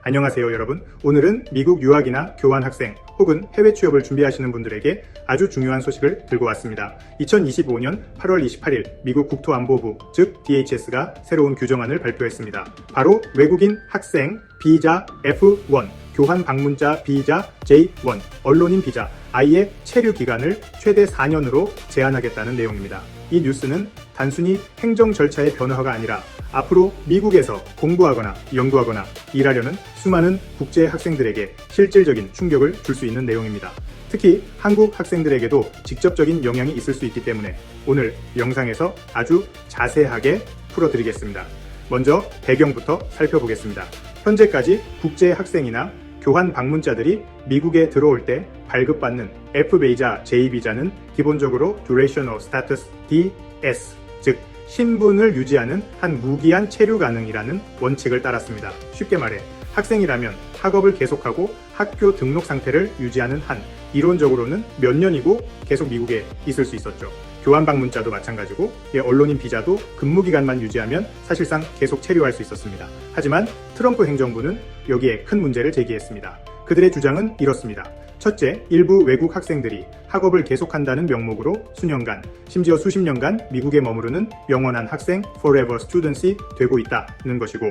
안녕하세요 여러분. 오늘은 미국 유학이나 교환 학생 혹은 해외 취업을 준비하시는 분들에게 아주 중요한 소식을 들고 왔습니다. 2025년 8월 28일 미국 국토안보부 즉 DHS가 새로운 규정안을 발표했습니다. 바로 외국인 학생 비자 F1, 교환 방문자 비자 J1, 언론인 비자 I의 체류 기간을 최대 4년으로 제한하겠다는 내용입니다. 이 뉴스는 단순히 행정 절차의 변화가 아니라 앞으로 미국에서 공부하거나 연구하거나 일하려는 수많은 국제 학생들에게 실질적인 충격을 줄 수 있는 내용입니다. 특히 한국 학생들에게도 직접적인 영향이 있을 수 있기 때문에 오늘 영상에서 아주 자세하게 풀어드리겠습니다. 먼저 배경부터 살펴보겠습니다. 현재까지 국제 학생이나 교환 방문자들이 미국에 들어올 때 발급받는 F비자, J비자는 기본적으로 Duration of Status DS, 즉 신분을 유지하는 한 무기한 체류 가능이라는 원칙을 따랐습니다. 쉽게 말해 학생이라면 학업을 계속하고 학교 등록 상태를 유지하는 한 이론적으로는 몇 년이고 계속 미국에 있을 수 있었죠. 교환 방문자도 마찬가지고 언론인 비자도 근무 기간만 유지하면 사실상 계속 체류할 수 있었습니다. 하지만 트럼프 행정부는 여기에 큰 문제를 제기했습니다. 그들의 주장은 이렇습니다. 첫째, 일부 외국 학생들이 학업을 계속한다는 명목으로 수년간, 심지어 수십 년간 미국에 머무르는 영원한 학생 Forever Students이 되고 있다는 것이고,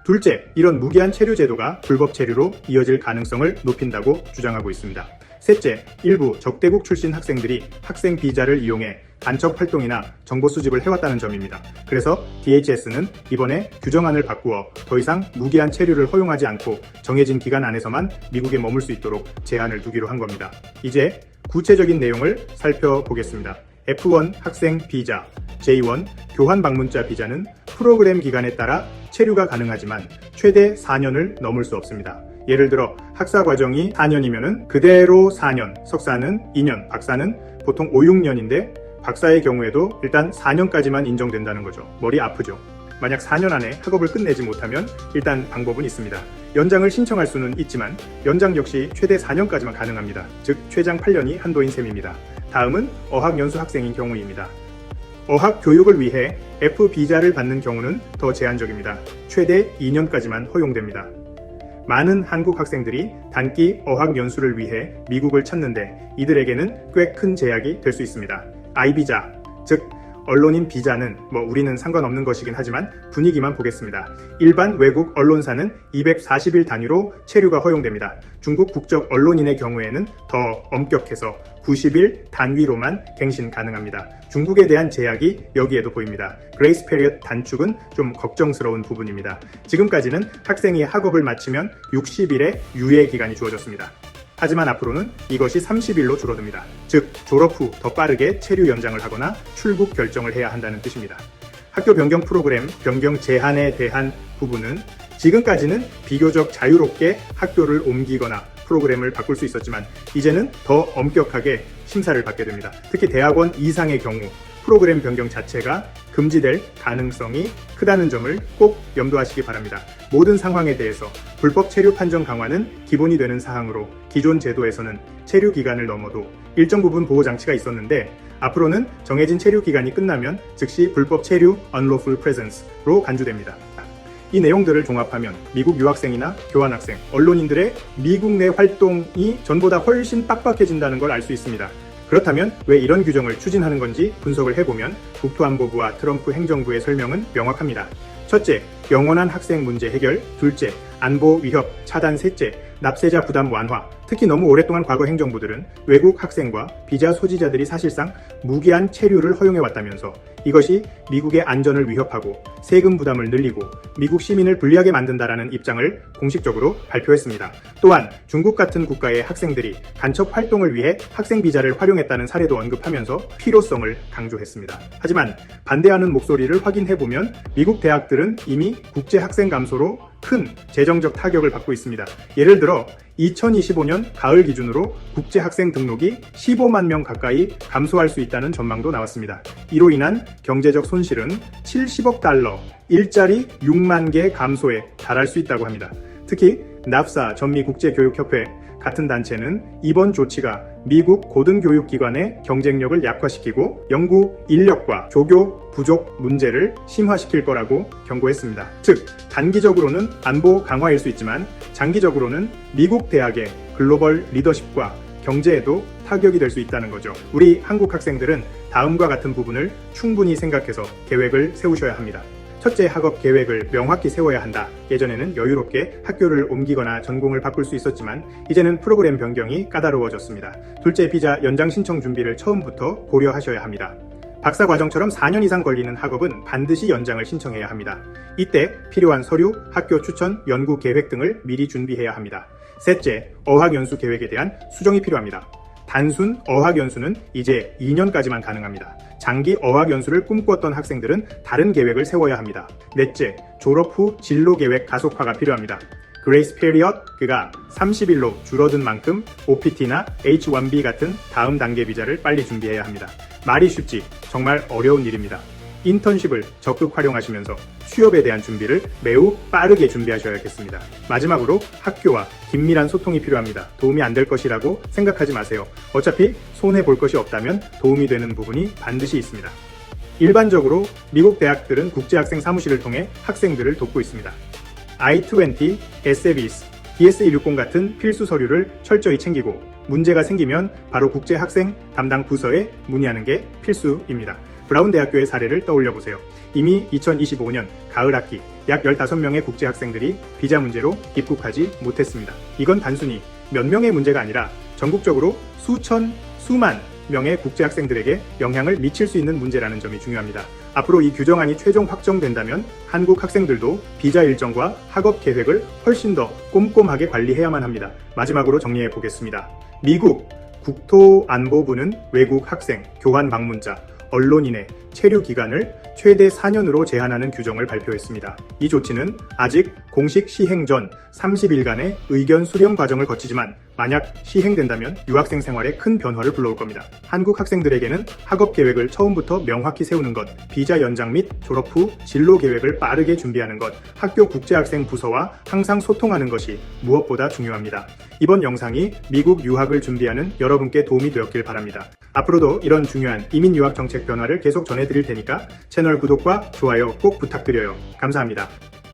둘째, 이런 무기한 체류 제도가 불법 체류로 이어질 가능성을 높인다고 주장하고 있습니다. 셋째, 일부 적대국 출신 학생들이 학생 비자를 이용해 간첩 활동이나 정보 수집을 해왔다는 점입니다. 그래서 DHS는 이번에 규정안을 바꾸어 더 이상 무기한 체류를 허용하지 않고 정해진 기간 안에서만 미국에 머물 수 있도록 제한을 두기로 한 겁니다. 이제 구체적인 내용을 살펴보겠습니다. F1 학생 비자, J1 교환 방문자 비자는 프로그램 기간에 따라 체류가 가능하지만 최대 4년을 넘을 수 없습니다. 예를 들어 학사 과정이 4년이면 그대로 4년, 석사는 2년, 박사는 보통 5, 6년인데 박사의 경우에도 일단 4년까지만 인정된다는 거죠. 머리 아프죠? 만약 4년 안에 학업을 끝내지 못하면 일단 방법은 있습니다. 연장을 신청할 수는 있지만 연장 역시 최대 4년까지만 가능합니다. 즉 최장 8년이 한도인 셈입니다. 다음은 어학연수 학생인 경우입니다. 어학 교육을 위해 F비자를 받는 경우는 더 제한적입니다. 최대 2년까지만 허용됩니다. 많은 한국 학생들이 단기 어학연수를 위해 미국을 찾는데 이들에게는 꽤 큰 제약이 될 수 있습니다. I비자, 즉 언론인 비자는 우리는 상관없는 것이긴 하지만 분위기만 보겠습니다. 일반 외국 언론사는 240일 단위로 체류가 허용됩니다. 중국 국적 언론인의 경우에는 더 엄격해서 90일 단위로만 갱신 가능합니다. 중국에 대한 제약이 여기에도 보입니다. 그레이스 페리엇 단축은 좀 걱정스러운 부분입니다. 지금까지는 학생이 학업을 마치면 60일의 유예 기간이 주어졌습니다. 하지만 앞으로는 이것이 30일로 줄어듭니다. 즉 졸업 후 더 빠르게 체류 연장을 하거나 출국 결정을 해야 한다는 뜻입니다. 학교 변경 프로그램 변경 제한에 대한 부분은 지금까지는 비교적 자유롭게 학교를 옮기거나 프로그램을 바꿀 수 있었지만 이제는 더 엄격하게 심사를 받게 됩니다. 특히 대학원 이상의 경우 프로그램 변경 자체가 금지될 가능성이 크다는 점을 꼭 염두하시기 바랍니다. 모든 상황에 대해서 불법 체류 판정 강화는 기본이 되는 사항으로 기존 제도에서는 체류 기간을 넘어도 일정 부분 보호 장치가 있었는데 앞으로는 정해진 체류 기간이 끝나면 즉시 불법 체류 unlawful presence로 간주됩니다. 이 내용들을 종합하면 미국 유학생이나 교환학생, 언론인들의 미국 내 활동이 전보다 훨씬 빡빡해진다는 걸 알 수 있습니다. 그렇다면 왜 이런 규정을 추진하는 건지 분석을 해보면 국토안보부와 트럼프 행정부의 설명은 명확합니다. 첫째, 영원한 학생 문제 해결. 둘째, 안보 위협 차단. 셋째, 납세자 부담 완화. 특히 너무 오랫동안 과거 행정부들은 외국 학생과 비자 소지자들이 사실상 무기한 체류를 허용해왔다면서 이것이 미국의 안전을 위협하고 세금 부담을 늘리고 미국 시민을 불리하게 만든다라는 입장을 공식적으로 발표했습니다. 또한 중국 같은 국가의 학생들이 간첩 활동을 위해 학생 비자를 활용했다는 사례도 언급하면서 필요성을 강조했습니다. 하지만 반대하는 목소리를 확인해보면 미국 대학들은 이미 국제 학생 감소로 큰 재정적 타격을 받고 있습니다. 예를 들어 2025년 가을 기준으로 국제 학생 등록이 15만 명 가까이 감소할 수 있다는 전망도 나왔습니다. 이로 인한 경제적 손실은 70억 달러, 일자리 6만 개 감소에 달할 수 있다고 합니다. 특히 납사 전미국제교육협회 같은 단체는 이번 조치가 미국 고등교육기관의 경쟁력을 약화시키고 연구 인력과 조교 부족 문제를 심화시킬 거라고 경고했습니다. 즉, 단기적으로는 안보 강화일 수 있지만 장기적으로는 미국 대학의 글로벌 리더십과 경제에도 타격이 될 수 있다는 거죠. 우리 한국 학생들은 다음과 같은 부분을 충분히 생각해서 계획을 세우셔야 합니다. 첫째, 학업 계획을 명확히 세워야 한다. 예전에는 여유롭게 학교를 옮기거나 전공을 바꿀 수 있었지만 이제는 프로그램 변경이 까다로워졌습니다. 둘째, 비자 연장 신청 준비를 처음부터 고려하셔야 합니다. 박사 과정처럼 4년 이상 걸리는 학업은 반드시 연장을 신청해야 합니다. 이때 필요한 서류, 학교 추천, 연구 계획 등을 미리 준비해야 합니다. 셋째, 어학연수 계획에 대한 수정이 필요합니다. 단순 어학연수는 이제 2년까지만 가능합니다. 장기 어학연수를 꿈꾸었던 학생들은 다른 계획을 세워야 합니다. 넷째, 졸업 후 진로계획 가속화가 필요합니다. 그레이스 페리엇가 30일로 줄어든 만큼 OPT나 H-1B 같은 다음 단계 비자를 빨리 준비해야 합니다. 말이 쉽지 정말 어려운 일입니다. 인턴십을 적극 활용하시면서 취업에 대한 준비를 매우 빠르게 준비하셔야겠습니다. 마지막으로 학교와 긴밀한 소통이 필요합니다. 도움이 안 될 것이라고 생각하지 마세요. 어차피 손해볼 것이 없다면 도움이 되는 부분이 반드시 있습니다. 일반적으로 미국 대학들은 국제학생 사무실을 통해 학생들을 돕고 있습니다. I-20, SABIS, DS-160 같은 필수 서류를 철저히 챙기고 문제가 생기면 바로 국제학생 담당 부서에 문의하는 게 필수입니다. 브라운 대학교의 사례를 떠올려 보세요. 이미 2025년 가을 학기 약 15명의 국제학생들이 비자 문제로 입국하지 못했습니다. 이건 단순히 몇 명의 문제가 아니라 전국적으로 수만 명의 국제학생들에게 영향을 미칠 수 있는 문제라는 점이 중요합니다. 앞으로 이 규정안이 최종 확정된다면 한국 학생들도 비자 일정과 학업 계획을 훨씬 더 꼼꼼하게 관리해야만 합니다. 마지막으로 정리해 보겠습니다. 미국 국토안보부는 외국 학생, 교환 방문자, 언론인의 체류 기간을 최대 4년으로 제한하는 규정을 발표했습니다. 이 조치는 아직 공식 시행 전 30일간의 의견 수렴 과정을 거치지만 만약 시행된다면 유학생 생활에 큰 변화를 불러올 겁니다. 한국 학생들에게는 학업 계획을 처음부터 명확히 세우는 것, 비자 연장 및 졸업 후 진로 계획을 빠르게 준비하는 것, 학교 국제학생 부서와 항상 소통하는 것이 무엇보다 중요합니다. 이번 영상이 미국 유학을 준비하는 여러분께 도움이 되었길 바랍니다. 앞으로도 이런 중요한 이민 유학 정책 변화를 계속 전해드릴 테니까 채널 구독과 좋아요 꼭 부탁드려요. 감사합니다.